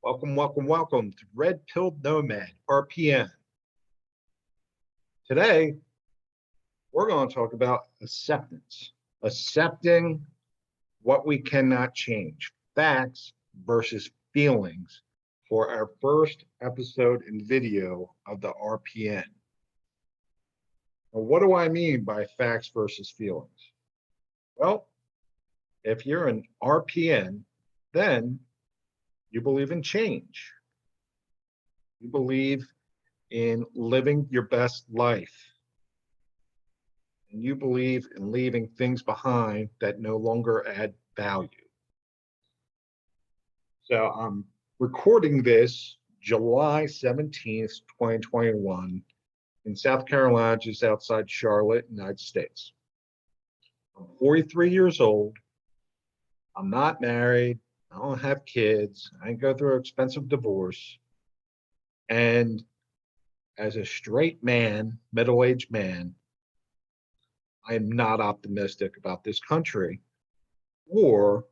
Welcome, welcome, welcome to Red Pilled Nomad, RPN. Today, we're going to talk about acceptance, accepting what we cannot change, facts versus feelings, for our first episode and video of the RPN. Now, what do I mean by facts versus feelings? Well, if you're an RPN, then you believe in change. You believe in living your best life. And you believe in leaving things behind that no longer add value. So I'm recording this July 17th, 2021 in South Carolina, just outside Charlotte, United States. I'm 43 years old. I'm not married. I don't have kids. I didn't go through an expensive divorce. And as a straight man, middle-aged man, I am not optimistic about this country or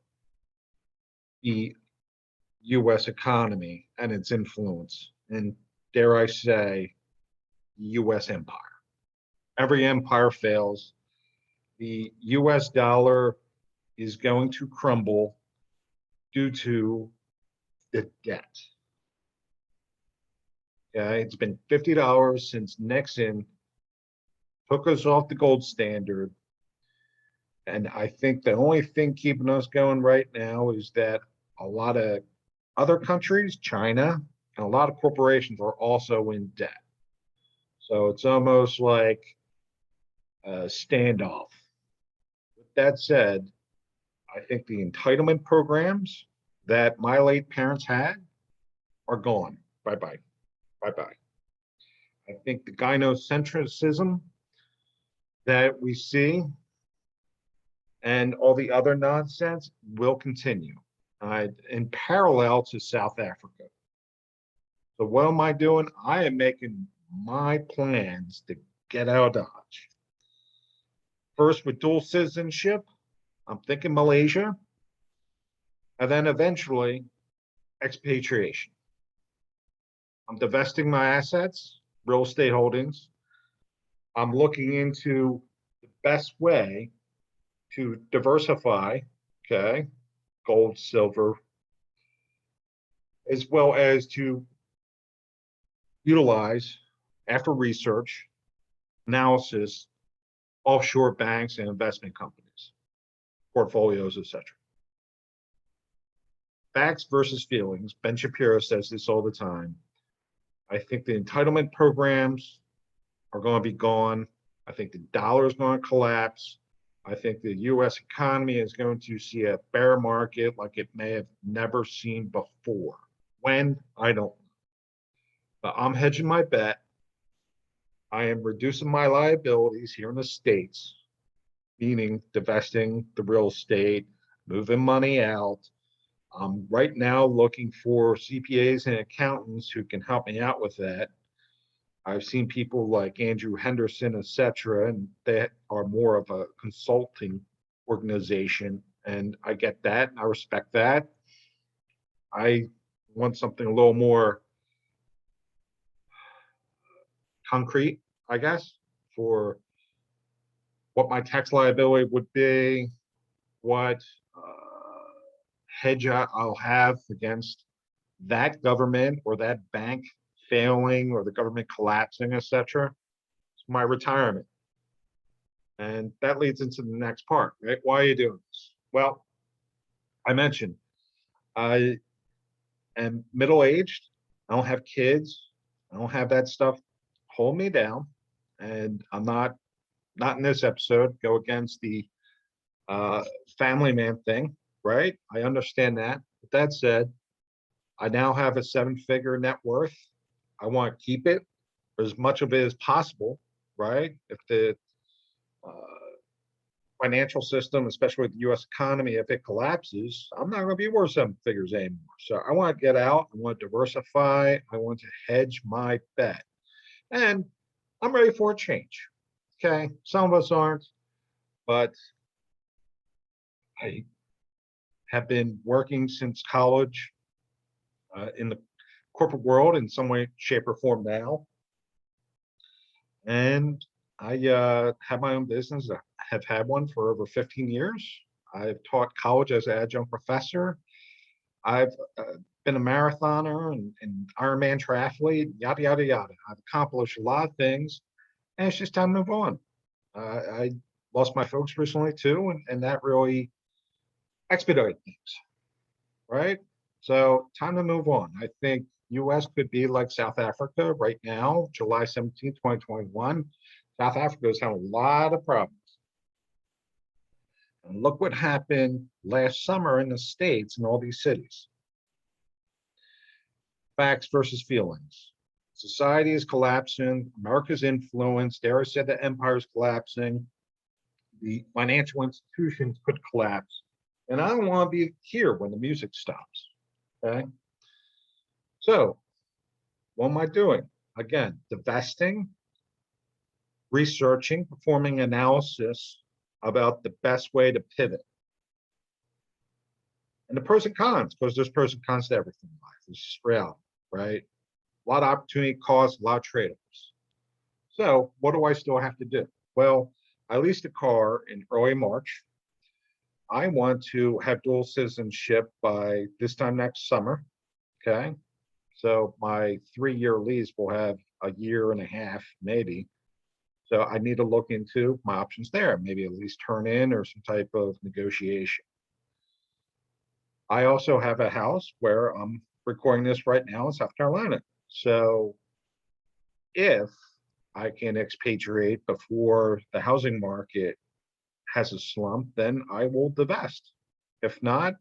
the U.S. economy and its influence, and dare I say, the U.S. empire. Every empire fails. The U.S. dollar is going to crumble due to the debt. Okay, it's been $50 since Nixon took us off the gold standard. And I think the only thing keeping us going right now is that a lot of other countries, China, and a lot of corporations are also in debt. So it's almost like a standoff. With that said, I think the entitlement programs that my late parents had are gone. Bye-bye. Bye-bye. I think the gynocentrism that we see and all the other nonsense will continue in parallel to South Africa. So what am I doing? I am making my plans to get out of Dodge. First with dual citizenship, I'm thinking Malaysia, and then eventually expatriation. I'm divesting my assets, real estate holdings. I'm looking into the best way to diversify, okay, gold, silver, as well as to utilize, after research, analysis, offshore banks and investment companies, portfolios, etc. Facts versus feelings. Ben Shapiro says this all the time. I think the entitlement programs are going to be gone. I think the dollar is going to collapse. I think the U.S. economy is going to see a bear market like it may have never seen before. When? I don't know. But I'm hedging my bet. I am reducing my liabilities here in the States, meaning divesting the real estate, moving money out. I'm right now looking for CPAs and accountants who can help me out with that. I've seen people like Andrew Henderson, etc., and they are more of a consulting organization, and I get that, and I respect that. I want something a little more concrete, I guess, for what my tax liability would be, what hedge I'll have against that government or that bank failing or the government collapsing, etc. It's my retirement. And that leads into the next part, right? Why are you doing this? Well, I mentioned I am middle-aged. I don't have kids. I don't have that stuff hold me down. And I'm not in this episode, go against the family man thing, right? I understand that. But that said, I now have a 7-figure net worth. I want to keep it, as much of it as possible, right? If the financial system, especially with the U.S. economy, if it collapses, I'm not going to be worth 7 figures anymore. So I want to get out. I want to diversify. I want to hedge my bet. And I'm ready for a change. Okay. Some of us aren't, but I have been working since college in the corporate world in some way, shape, or form now. And I have my own business. I have had one for over 15 years. I've taught college as an adjunct professor. I've been a marathoner and Ironman triathlete, yada, yada, yada. I've accomplished a lot of things, and it's just time to move on. I lost my folks recently too, and that really expedited things, right? So time to move on. I think US could be like South Africa right now, July 17, 2021. South Africa is having a lot of problems. And look what happened last summer in the States in all these cities. Facts versus feelings. Society is collapsing. America's influence. Dare I said the empire is collapsing. The financial institutions could collapse. And I don't want to be here when the music stops. Okay. So, what am I doing? Again, divesting, researching, performing analysis about the best way to pivot. And the pros and cons, because there's pros and cons to everything in life. It's just reality, right? A lot of opportunity costs, a lot of trade-offs. So what do I still have to do? Well, I leased a car in early March. I want to have dual citizenship by this time next summer, okay? So my 3-year lease will have a year and a half, maybe. So I need to look into my options there, maybe at least turn in or some type of negotiation. I also have a house where I'm recording this right now in South Carolina. So if I can expatriate before the housing market has a slump, then I will divest. If not,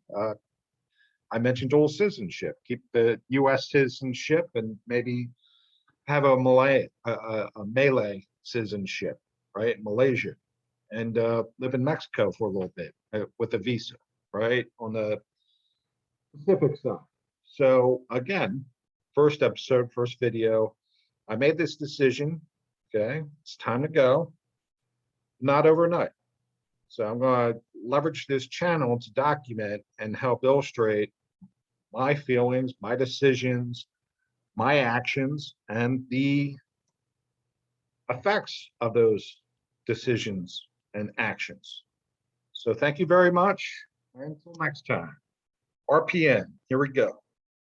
I mentioned dual citizenship, keep the US citizenship and maybe have a Malay citizenship, right? Malaysia, and live in Mexico for a little bit with a visa, right? On the Pacific side. So again, first episode, first video, I made this decision. Okay, it's time to go. Not overnight. So I'm going to leverage this channel to document and help illustrate my feelings, my decisions, my actions, and the effects of those decisions and actions. So thank you very much. And until next time, RPN, here we go.